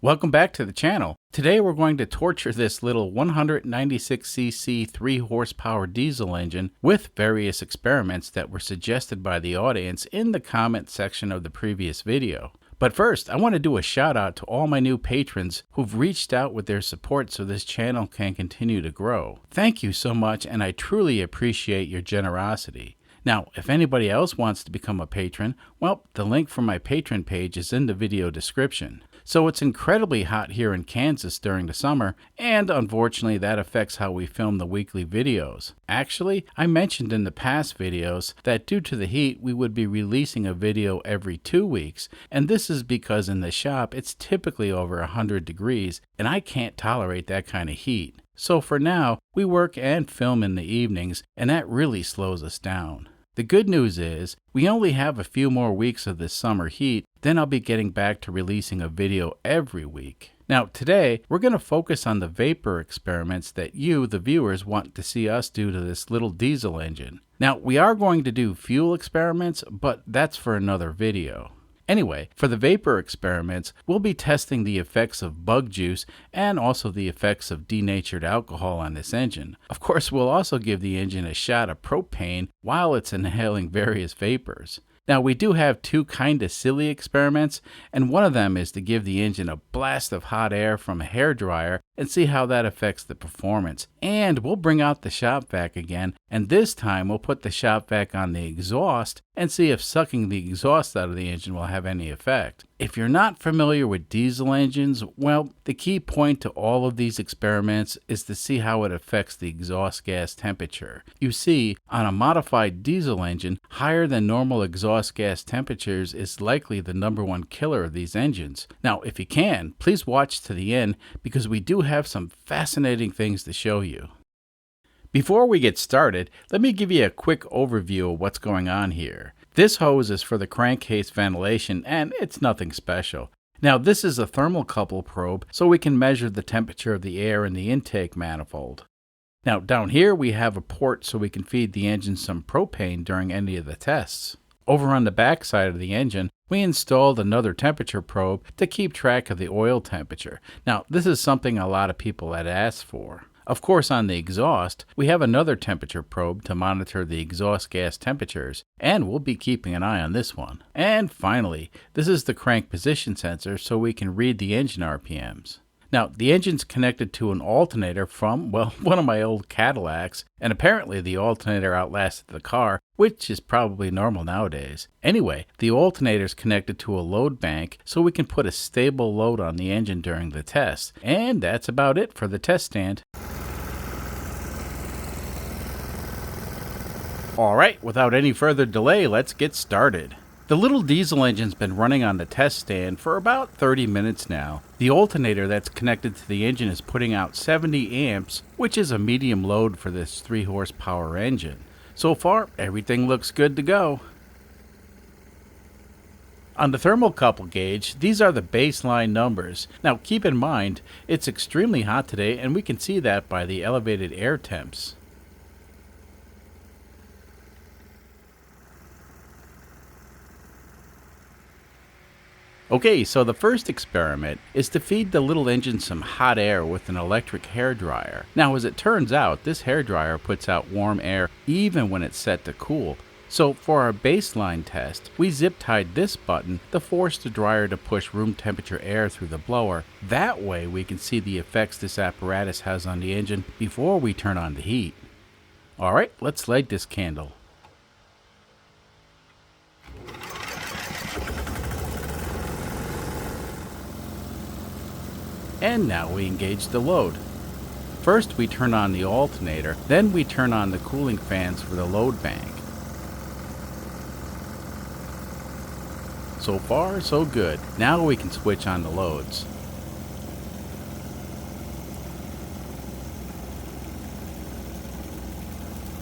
Welcome back to the channel. Today we're going to torture this little 196cc 3 horsepower diesel engine with various experiments that were suggested by the audience in the comment section of the previous video. But first, I want to do a shout out to all my new patrons who've reached out with their support so this channel can continue to grow. Thank you so much, and I truly appreciate your generosity. Now, if anybody else wants to become a patron, well, the link for my patron page is in the video description. So it's incredibly hot here in Kansas during the summer, and unfortunately that affects how we film the weekly videos. Actually, I mentioned in the past videos that due to the heat we would be releasing a video every 2 weeks, and this is because in the shop it's typically over 100 degrees, and I can't tolerate that kind of heat. So for now, we work and film in the evenings, and that really slows us down. The good news is, we only have a few more weeks of this summer heat, then I'll be getting back to releasing a video every week. Now today, we're going to focus on the vapor experiments that you, the viewers, want to see us do to this little diesel engine. Now, we are going to do fuel experiments, but that's for another video. Anyway, for the vapor experiments, we'll be testing the effects of bug juice and also the effects of denatured alcohol on this engine. Of course, we'll also give the engine a shot of propane while it's inhaling various vapors. Now, we do have two kinda silly experiments, and one of them is to give the engine a blast of hot air from a hairdryer and see how that affects the performance. And we'll bring out the shop vac again, and this time we'll put the shop vac on the exhaust and see if sucking the exhaust out of the engine will have any effect. If you're not familiar with diesel engines, well, the key point to all of these experiments is to see how it affects the exhaust gas temperature. You see, on a modified diesel engine, higher than normal exhaust gas temperatures is likely the #1 killer of these engines. Now, if you can, please watch to the end because we do have some fascinating things to show you. Before we get started, let me give you a quick overview of what's going on here. This hose is for the crankcase ventilation, and it's nothing special. Now, this is a thermocouple probe, so we can measure the temperature of the air in the intake manifold. Now, down here we have a port so we can feed the engine some propane during any of the tests. Over on the back side of the engine, we installed another temperature probe to keep track of the oil temperature. Now, this is something a lot of people had asked for. Of course, on the exhaust, we have another temperature probe to monitor the exhaust gas temperatures, and we'll be keeping an eye on this one. And finally, this is the crank position sensor so we can read the engine RPMs. Now, the engine's connected to an alternator from, well, one of my old Cadillacs, and apparently the alternator outlasted the car, which is probably normal nowadays. Anyway, the alternator's connected to a load bank so we can put a stable load on the engine during the test. And that's about it for the test stand. Alright, without any further delay, let's get started. The little diesel engine's been running on the test stand for about 30 minutes now. The alternator that's connected to the engine is putting out 70 amps, which is a medium load for this 3 horsepower engine. So far, everything looks good to go. On the thermocouple gauge, these are the baseline numbers. Now keep in mind, it's extremely hot today and we can see that by the elevated air temps. Okay, so the first experiment is to feed the little engine some hot air with an electric hairdryer. Now, as it turns out, this hairdryer puts out warm air even when it's set to cool. So for our baseline test, we zip-tied this button to force the dryer to push room temperature air through the blower. That way we can see the effects this apparatus has on the engine before we turn on the heat. Alright, let's light this candle. And now we engage the load. First we turn on the alternator, then we turn on the cooling fans for the load bank. So far, so good. Now we can switch on the loads.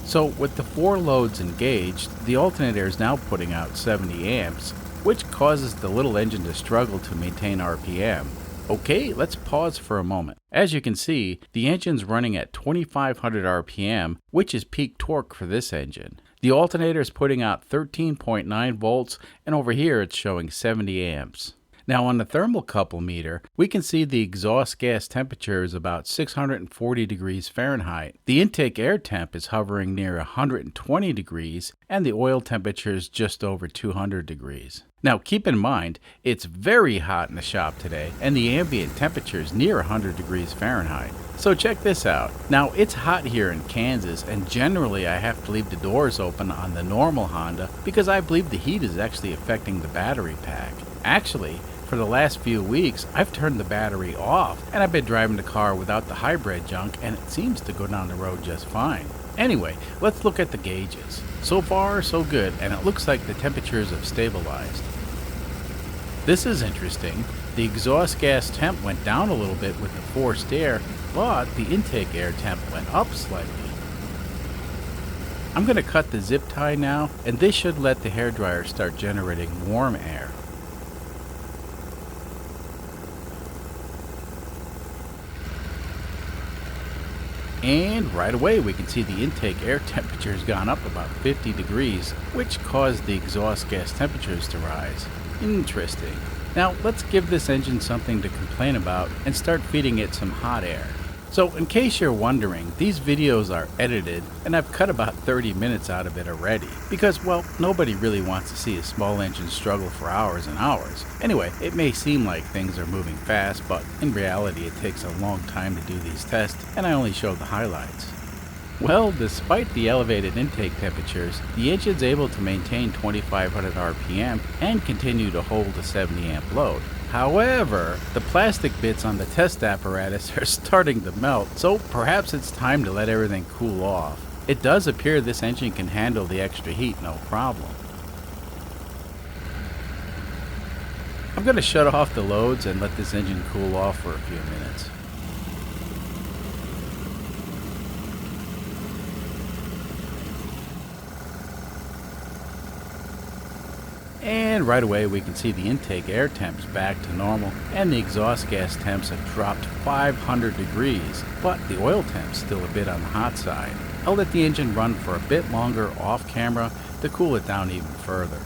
So with the 4 loads engaged, the alternator is now putting out 70 amps, which causes the little engine to struggle to maintain RPM. Okay, let's pause for a moment. As you can see, the engine's running at 2500 RPM, which is peak torque for this engine. The alternator is putting out 13.9 volts, and over here it's showing 70 amps. Now on the thermocouple meter, we can see the exhaust gas temperature is about 640 degrees Fahrenheit. The intake air temp is hovering near 120 degrees, and the oil temperature is just over 200 degrees. Now keep in mind, it's very hot in the shop today, and the ambient temperature is near 100 degrees Fahrenheit. So check this out. Now it's hot here in Kansas, and generally I have to leave the doors open on the normal Honda because I believe the heat is actually affecting the battery pack. Actually, for the last few weeks, I've turned the battery off, and I've been driving the car without the hybrid junk, and it seems to go down the road just fine. Anyway, let's look at the gauges. So far, so good, and it looks like the temperatures have stabilized. This is interesting. The exhaust gas temp went down a little bit with the forced air, but the intake air temp went up slightly. I'm going to cut the zip tie now, and this should let the hairdryer start generating warm air. And right away we can see the intake air temperature has gone up about 50 degrees, which caused the exhaust gas temperatures to rise. Interesting. Now let's give this engine something to complain about and start feeding it some hot air. So in case you're wondering, these videos are edited and I've cut about 30 minutes out of it already because, well, nobody really wants to see a small engine struggle for hours and hours. Anyway, it may seem like things are moving fast, but in reality it takes a long time to do these tests and I only show the highlights. Well, despite the elevated intake temperatures, the engine's able to maintain 2500 RPM and continue to hold a 70 amp load. However, the plastic bits on the test apparatus are starting to melt, so perhaps it's time to let everything cool off. It does appear this engine can handle the extra heat no problem. I'm going to shut off the loads and let this engine cool off for a few minutes. And right away we can see the intake air temps back to normal and the exhaust gas temps have dropped 500 degrees, but the oil temp's still a bit on the hot side. I'll let the engine run for a bit longer off camera to cool it down even further.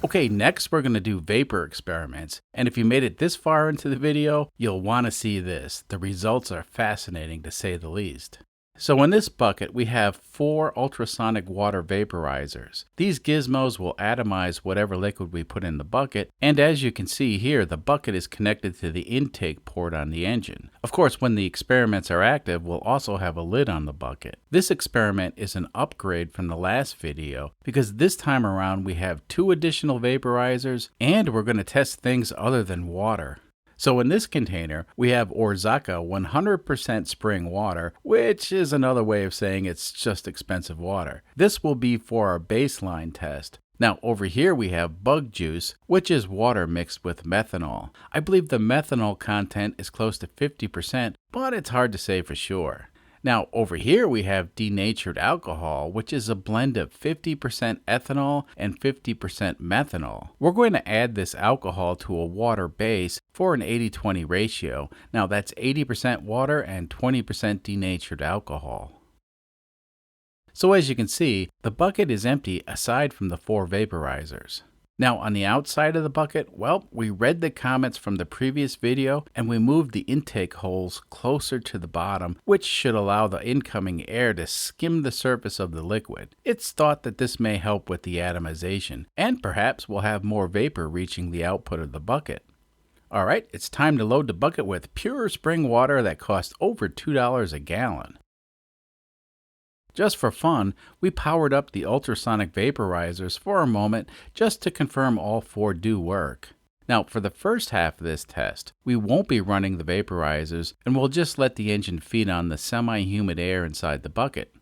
Okay, next we're going to do vapor experiments, and if you made it this far into the video, you'll want to see this. The results are fascinating to say the least. So in this bucket, we have 4 ultrasonic water vaporizers. These gizmos will atomize whatever liquid we put in the bucket, and as you can see here, the bucket is connected to the intake port on the engine. Of course, when the experiments are active, we'll also have a lid on the bucket. This experiment is an upgrade from the last video, because this time around we have 2 additional vaporizers, and we're going to test things other than water. So in this container, we have Orzaka 100% spring water, which is another way of saying it's just expensive water. This will be for our baseline test. Now over here we have bug juice, which is water mixed with methanol. I believe the methanol content is close to 50%, but it's hard to say for sure. Now over here we have denatured alcohol, which is a blend of 50% ethanol and 50% methanol. We're going to add this alcohol to a water base for an 80-20 ratio. Now that's 80% water and 20% denatured alcohol. So as you can see, the bucket is empty aside from the 4 vaporizers. Now on the outside of the bucket, well, we read the comments from the previous video and we moved the intake holes closer to the bottom, which should allow the incoming air to skim the surface of the liquid. It's thought that this may help with the atomization, and perhaps we'll have more vapor reaching the output of the bucket. Alright, it's time to load the bucket with pure spring water that costs over $2 a gallon. Just for fun, we powered up the ultrasonic vaporizers for a moment just to confirm all 4 do work. Now for the first half of this test, we won't be running the vaporizers and we'll just let the engine feed on the semi-humid air inside the bucket.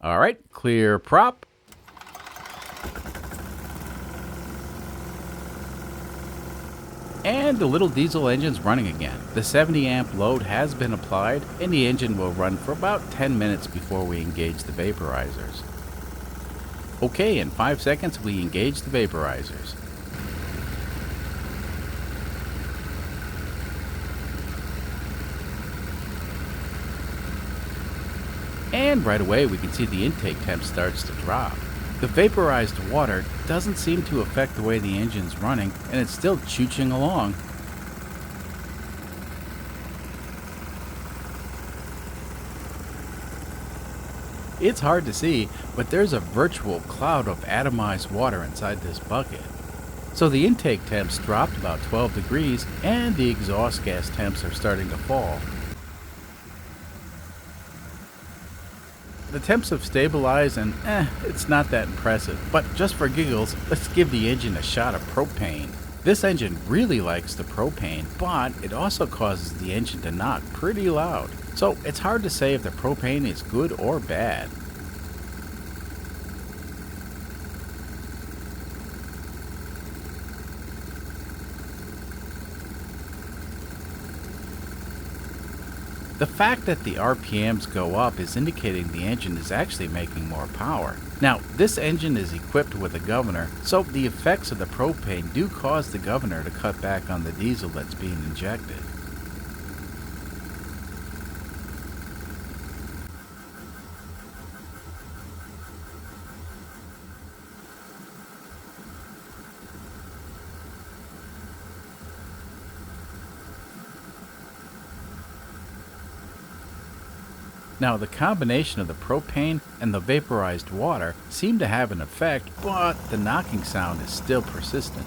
Alright, clear prop. And the little diesel engine's running again. The 70 amp load has been applied and the engine will run for about 10 minutes before we engage the vaporizers. Okay, in 5 seconds we engage the vaporizers. And right away we can see the intake temp starts to drop. The vaporized water doesn't seem to affect the way the engine's running, and it's still chooching along. It's hard to see, but there's a virtual cloud of atomized water inside this bucket. So the intake temps dropped about 12 degrees, and the exhaust gas temps are starting to fall. The temps have stabilized and it's not that impressive, but just for giggles, let's give the engine a shot of propane. This engine really likes the propane, but it also causes the engine to knock pretty loud. So it's hard to say if the propane is good or bad. The fact that the RPMs go up is indicating the engine is actually making more power. Now, this engine is equipped with a governor, so the effects of the propane do cause the governor to cut back on the diesel that's being injected. Now, the combination of the propane and the vaporized water seem to have an effect, but the knocking sound is still persistent.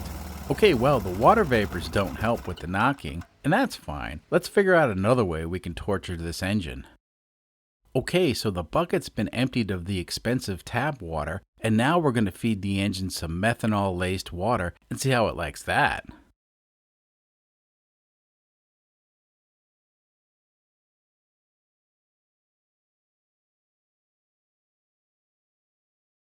Okay, well, the water vapors don't help with the knocking, and that's fine. Let's figure out another way we can torture this engine. Okay, so the bucket's been emptied of the expensive tap water, and now we're going to feed the engine some methanol-laced water and see how it likes that.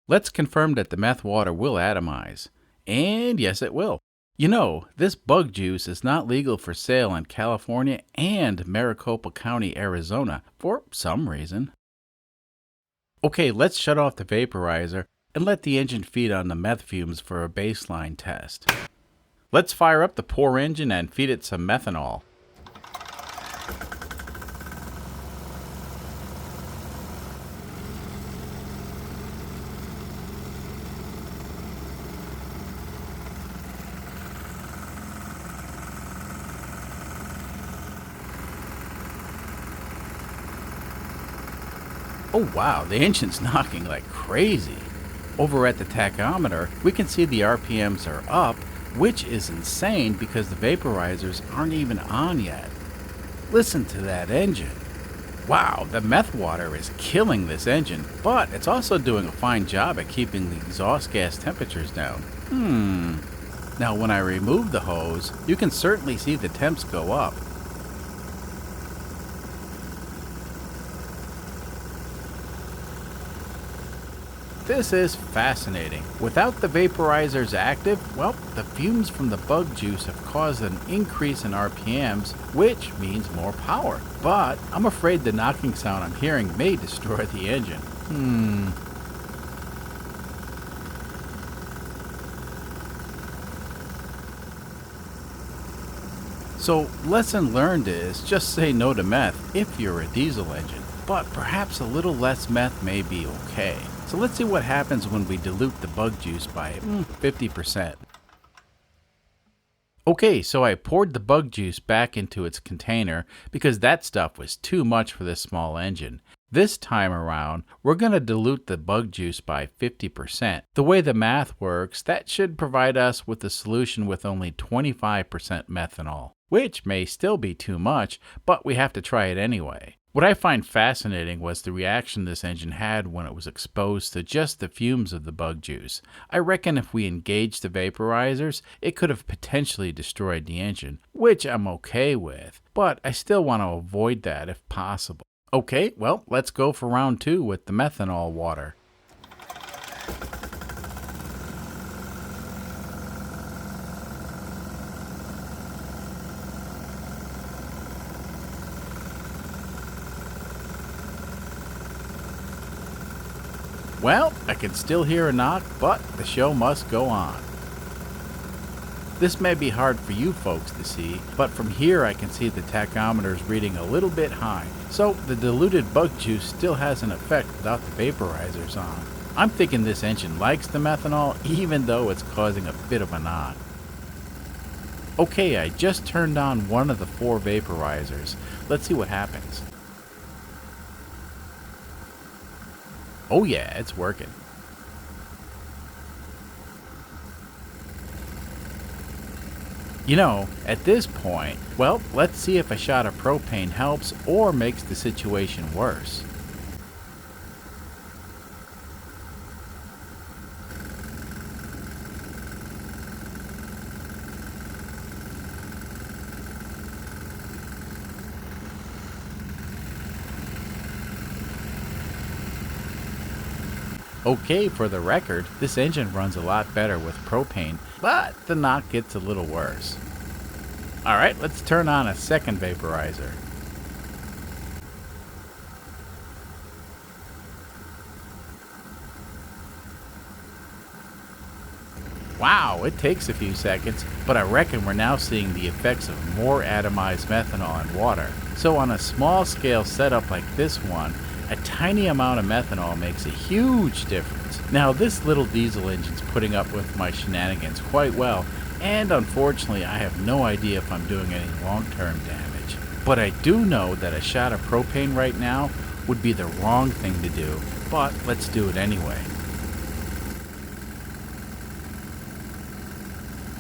Let's confirm that the meth water will atomize. And yes, it will. You know, this bug juice is not legal for sale in California and Maricopa County, Arizona, for some reason. Okay, let's shut off the vaporizer and let the engine feed on the meth fumes for a baseline test. Let's fire up the poor engine and feed it some methanol. Oh wow, the engine's knocking like crazy. Over at the tachometer, we can see the RPMs are up, which is insane because the vaporizers aren't even on yet. Listen to that engine. Wow, the meth water is killing this engine, but it's also doing a fine job at keeping the exhaust gas temperatures down. Now when I remove the hose, you can certainly see the temps go up. This is fascinating. Without the vaporizers active, well, the fumes from the bug juice have caused an increase in RPMs, which means more power. But I'm afraid the knocking sound I'm hearing may destroy the engine. So, lesson learned is just say no to meth if you're a diesel engine, but perhaps a little less meth may be okay. So let's see what happens when we dilute the bug juice by 50%. Okay, so I poured the bug juice back into its container because that stuff was too much for this small engine. This time around, we're going to dilute the bug juice by 50%. The way the math works, that should provide us with a solution with only 25% methanol, which may still be too much, but we have to try it anyway. What I find fascinating was the reaction this engine had when it was exposed to just the fumes of the bug juice. I reckon if we engaged the vaporizers, it could have potentially destroyed the engine, which I'm okay with, but I still want to avoid that if possible. Okay, well, let's go for round 2 with the methanol water. Well, I can still hear a knock, but the show must go on. This may be hard for you folks to see, but from here I can see the tachometer is reading a little bit high, so the diluted bug juice still has an effect without the vaporizers on. I'm thinking this engine likes the methanol even though it's causing a bit of a knock. Okay, I just turned on one of the 4 vaporizers. Let's see what happens. Oh yeah, it's working. You know, at this point, well, let's see if a shot of propane helps or makes the situation worse. Okay, for the record, this engine runs a lot better with propane, but the knock gets a little worse. Alright, let's turn on a second vaporizer. Wow, it takes a few seconds, but I reckon we're now seeing the effects of more atomized methanol in water. So on a small scale setup like this one, a tiny amount of methanol makes a huge difference. Now this little diesel engine's putting up with my shenanigans quite well, and unfortunately I have no idea if I'm doing any long-term damage. But I do know that a shot of propane right now would be the wrong thing to do, but let's do it anyway.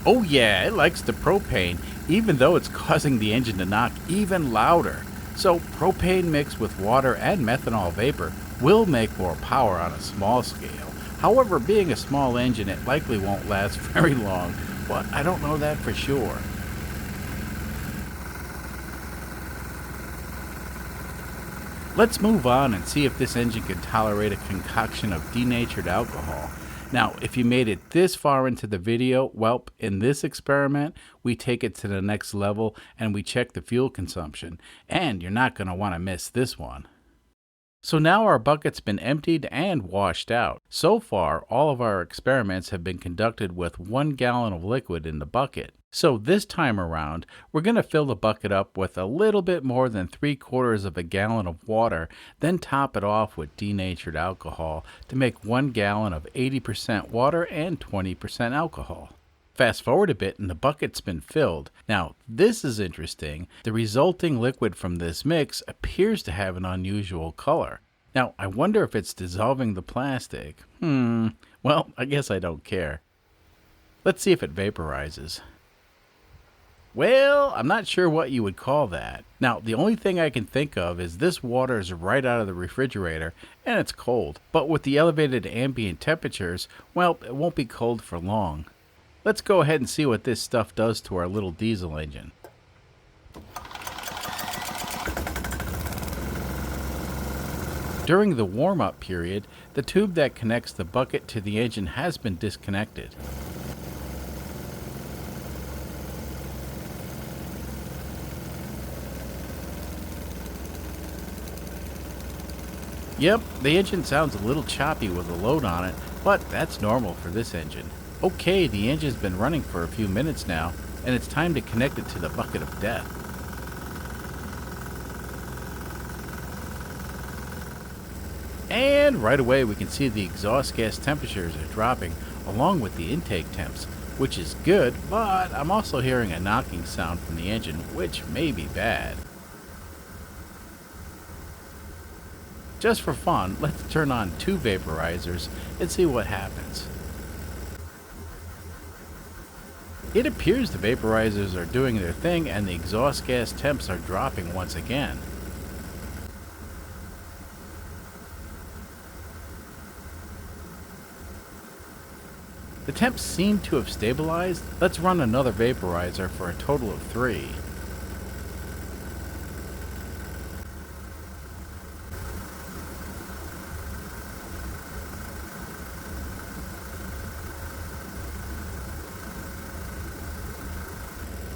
Oh yeah, it likes the propane, even though it's causing the engine to knock even louder. So propane mixed with water and methanol vapor will make more power on a small scale. However, being a small engine, it likely won't last very long, but I don't know that for sure. Let's move on and see if this engine can tolerate a concoction of denatured alcohol. Now, if you made it this far into the video, well, in this experiment, we take it to the next level and we check the fuel consumption. And you're not going to want to miss this one. So now our bucket's been emptied and washed out. So far, all of our experiments have been conducted with 1 gallon of liquid in the bucket. So this time around, we're going to fill the bucket up with a little bit more than 3/4 of a gallon of water, then top it off with denatured alcohol to make 1 gallon of 80% water and 20% alcohol. Fast forward a bit and the bucket's been filled. Now, this is interesting. The resulting liquid from this mix appears to have an unusual color. Now, I wonder if it's dissolving the plastic. Well, I guess I don't care. Let's see if it vaporizes. Well, I'm not sure what you would call that. Now, the only thing I can think of is this water is right out of the refrigerator and it's cold. But with the elevated ambient temperatures, well, it won't be cold for long. Let's go ahead and see what this stuff does to our little diesel engine. During the warm-up period, the tube that connects the bucket to the engine has been disconnected. Yep, the engine sounds a little choppy with a load on it, but that's normal for this engine. Okay, the engine's been running for a few minutes now, and it's time to connect it to the bucket of death. And right away we can see the exhaust gas temperatures are dropping along with the intake temps, which is good, but I'm also hearing a knocking sound from the engine, which may be bad. Just for fun, let's turn on 2 vaporizers and see what happens. It appears the vaporizers are doing their thing and the exhaust gas temps are dropping once again. The temps seem to have stabilized. Let's run another vaporizer for a total of 3.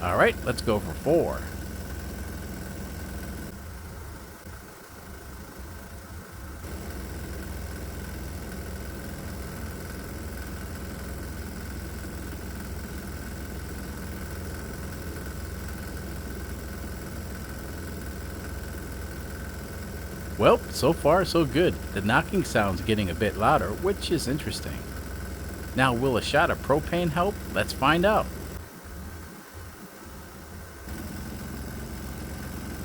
Alright, let's go for 4. Well, so far so good. The knocking sound's getting a bit louder, which is interesting. Now, will a shot of propane help? Let's find out.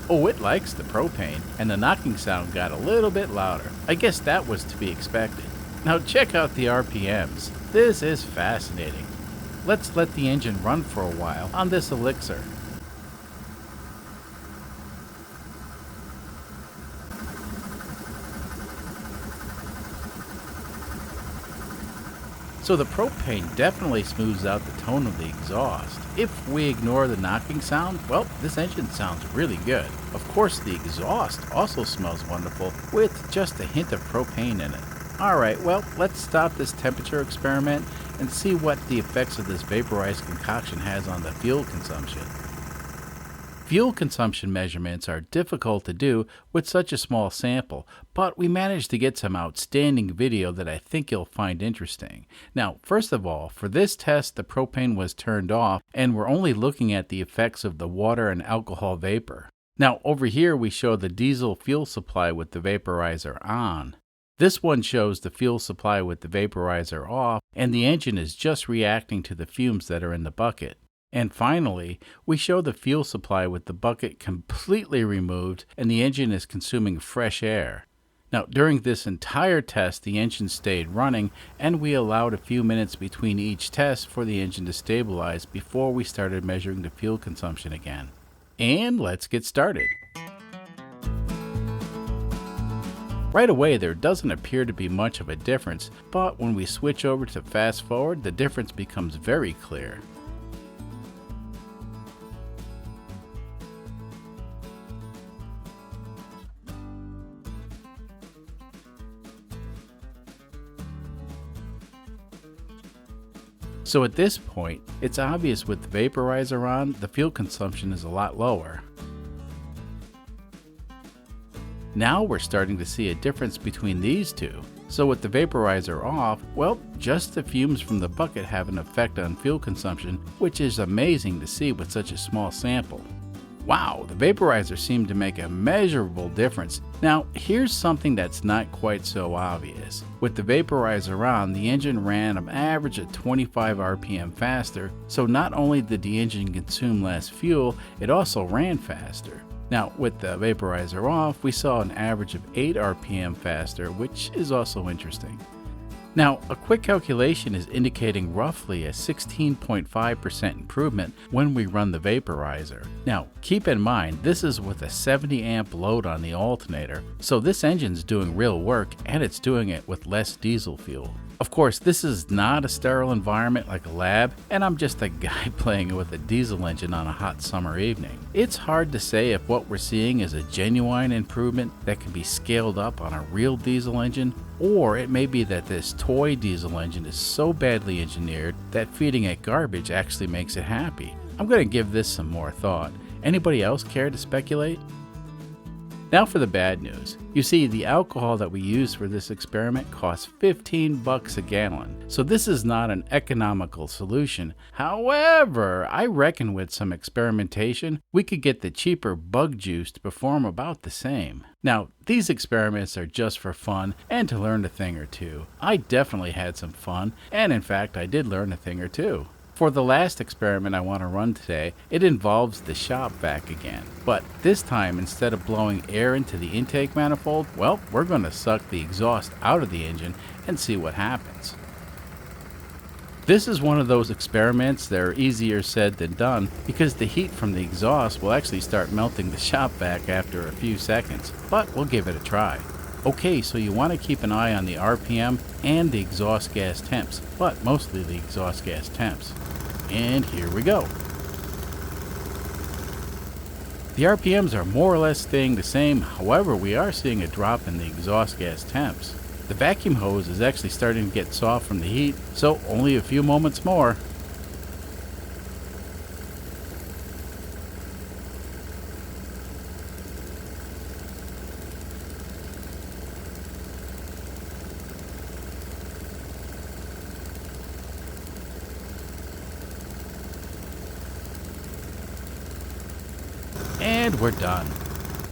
Oh, it likes the propane, and the knocking sound got a little bit louder. I guess that was to be expected. Now check out the RPMs. This is fascinating. Let's let the engine run for a while on this elixir. So the propane definitely smooths out the tone of the exhaust. If we ignore the knocking sound, well, this engine sounds really good. Of course, the exhaust also smells wonderful with just a hint of propane in it. Alright, well, let's stop this temperature experiment and see what the effects of this vaporized concoction has on the fuel consumption. Fuel consumption measurements are difficult to do with such a small sample, but we managed to get some outstanding video that I think you'll find interesting. Now, first of all, for this test, the propane was turned off, and we're only looking at the effects of the water and alcohol vapor. Now, over here we show the diesel fuel supply with the vaporizer on. This one shows the fuel supply with the vaporizer off, and the engine is just reacting to the fumes that are in the bucket. And finally, we show the fuel supply with the bucket completely removed and the engine is consuming fresh air. Now, during this entire test, the engine stayed running and we allowed a few minutes between each test for the engine to stabilize before we started measuring the fuel consumption again. And let's get started. Right away, there doesn't appear to be much of a difference, but when we switch over to fast forward, the difference becomes very clear. So at this point, it's obvious with the vaporizer on, the fuel consumption is a lot lower. Now we're starting to see a difference between these two. So with the vaporizer off, well, just the fumes from the bucket have an effect on fuel consumption, which is amazing to see with such a small sample. Wow, the vaporizer seemed to make a measurable difference. Now, here's something that's not quite so obvious. With the vaporizer on, the engine ran an average of 25 RPM faster, so not only did the engine consume less fuel, it also ran faster. Now, with the vaporizer off, we saw an average of 8 RPM faster, which is also interesting. Now, a quick calculation is indicating roughly a 16.5% improvement when we run the vaporizer. Now, keep in mind, this is with a 70 amp load on the alternator, so this engine's doing real work and it's doing it with less diesel fuel. Of course, this is not a sterile environment like a lab, and I'm just a guy playing with a diesel engine on a hot summer evening. It's hard to say if what we're seeing is a genuine improvement that can be scaled up on a real diesel engine, or it may be that this toy diesel engine is so badly engineered that feeding it garbage actually makes it happy. I'm going to give this some more thought. Anybody else care to speculate? Now for the bad news. You see, the alcohol that we used for this experiment costs $15 a gallon, so this is not an economical solution. However, I reckon with some experimentation, we could get the cheaper bug juice to perform about the same. Now, these experiments are just for fun and to learn a thing or two. I definitely had some fun, and in fact, I did learn a thing or two. For the last experiment I want to run today, it involves the shop vac again. But this time, instead of blowing air into the intake manifold, well, we're going to suck the exhaust out of the engine and see what happens. This is one of those experiments that are easier said than done because the heat from the exhaust will actually start melting the shop vac after a few seconds, but we'll give it a try. Okay, so you want to keep an eye on the RPM and the exhaust gas temps, but mostly the exhaust gas temps. And here we go. The RPMs are more or less staying the same, however we are seeing a drop in the exhaust gas temps. The vacuum hose is actually starting to get soft from the heat, so only a few moments more. And we're done.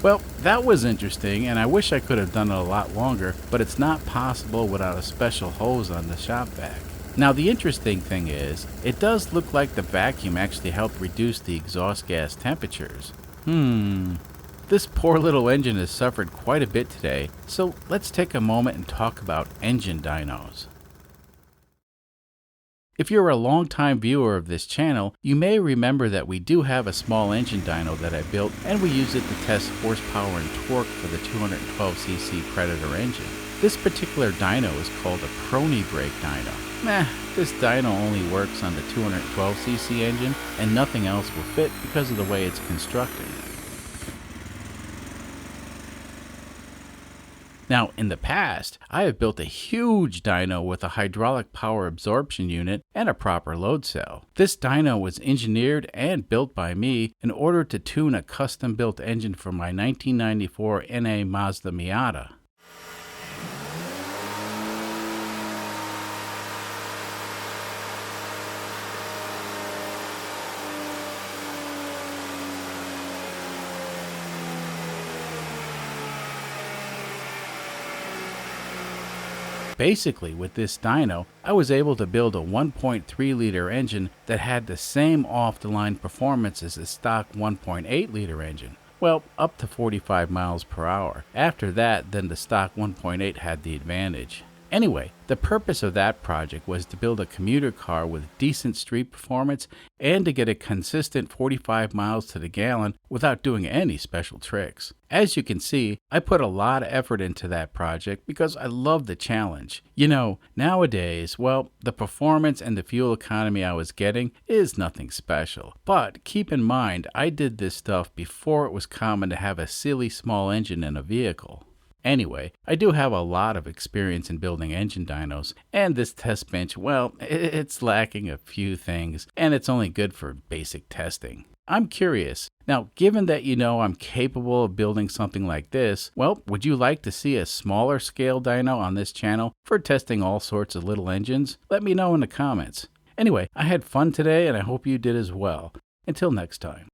Well, that was interesting, and I wish I could have done it a lot longer, but it's not possible without a special hose on the shop vac. Now, the interesting thing is, it does look like the vacuum actually helped reduce the exhaust gas temperatures. This poor little engine has suffered quite a bit today, so let's take a moment and talk about engine dynos. If you're a long-time viewer of this channel, you may remember that we do have a small engine dyno that I built, and we use it to test horsepower and torque for the 212cc Predator engine. This particular dyno is called a Prony brake dyno. This dyno only works on the 212cc engine, and nothing else will fit because of the way it's constructed. Now, in the past, I have built a huge dyno with a hydraulic power absorption unit and a proper load cell. This dyno was engineered and built by me in order to tune a custom-built engine for my 1994 NA Mazda Miata. Basically, with this dyno, I was able to build a 1.3 liter engine that had the same off-the-line performance as the stock 1.8 liter engine. Well, up to 45 miles per hour. After that, then the stock 1.8 had the advantage. Anyway, the purpose of that project was to build a commuter car with decent street performance and to get a consistent 45 miles to the gallon without doing any special tricks. As you can see, I put a lot of effort into that project because I love the challenge. You know, nowadays, well, the performance and the fuel economy I was getting is nothing special. But keep in mind, I did this stuff before it was common to have a silly small engine in a vehicle. Anyway, I do have a lot of experience in building engine dynos, and this test bench, well, it's lacking a few things, and it's only good for basic testing. I'm curious. Now, given that you know I'm capable of building something like this, well, would you like to see a smaller scale dyno on this channel for testing all sorts of little engines? Let me know in the comments. Anyway, I had fun today, and I hope you did as well. Until next time.